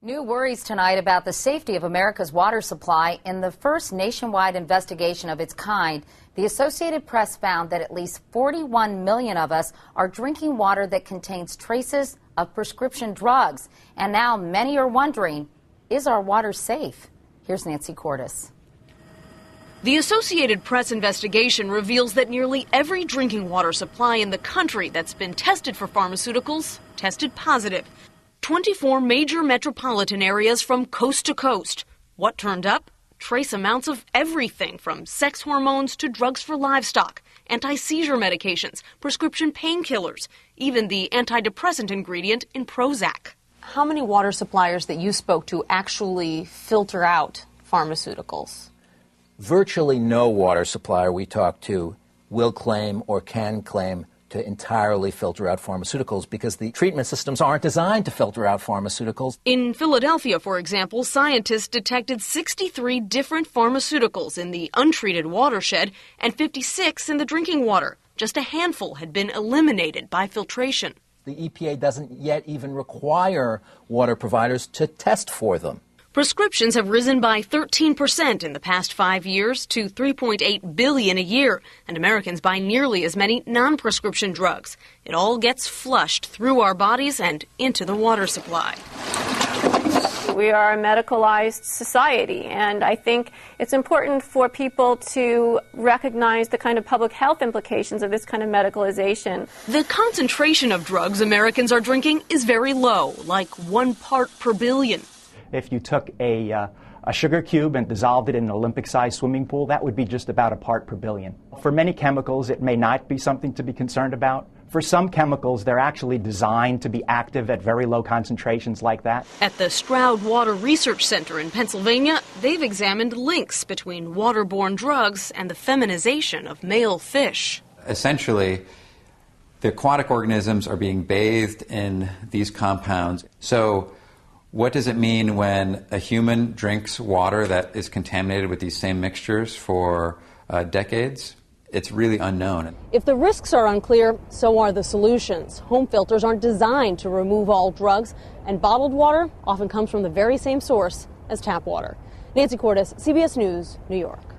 New worries tonight about the safety of America's water supply. In the first nationwide investigation of its kind, the Associated Press found that at least 41 million of us are drinking water that contains traces of prescription drugs. And now many are wondering, is our water safe? Here's Nancy Cordes. The Associated Press investigation reveals that nearly every drinking water supply in the country that's been tested for pharmaceuticals tested positive. 24 major metropolitan areas from coast to coast. What turned up? Trace amounts of everything from sex hormones to drugs for livestock, anti-seizure medications, prescription painkillers, even the antidepressant ingredient in Prozac. How many water suppliers that you spoke to actually filter out pharmaceuticals? Virtually no water supplier we talk to will claim or can claim to entirely filter out pharmaceuticals because the treatment systems aren't designed to filter out pharmaceuticals. In Philadelphia, for example, scientists detected 63 different pharmaceuticals in the untreated watershed and 56 in the drinking water. Just a handful had been eliminated by filtration. The EPA doesn't yet even require water providers to test for them. Prescriptions have risen by 13% in the past 5 years to 3.8 billion a year, and Americans buy nearly as many non-prescription drugs. It all gets flushed through our bodies and into the water supply. We are a medicalized society, and I think it's important for people to recognize the kind of public health implications of this kind of medicalization. The concentration of drugs Americans are drinking is very low, like 1 part per billion. If you took a sugar cube and dissolved it in an Olympic-sized swimming pool, that would be just about a part per billion. For many chemicals, it may not be something to be concerned about. For some chemicals, they're actually designed to be active at very low concentrations like that. At the Stroud Water Research Center in Pennsylvania, they've examined links between waterborne drugs and the feminization of male fish. Essentially, the aquatic organisms are being bathed in these compounds. So what does it mean when a human drinks water that is contaminated with these same mixtures for decades? It's really unknown. If the risks are unclear, so are the solutions. Home filters aren't designed to remove all drugs, and bottled water often comes from the very same source as tap water. Nancy Cordes, CBS News, New York.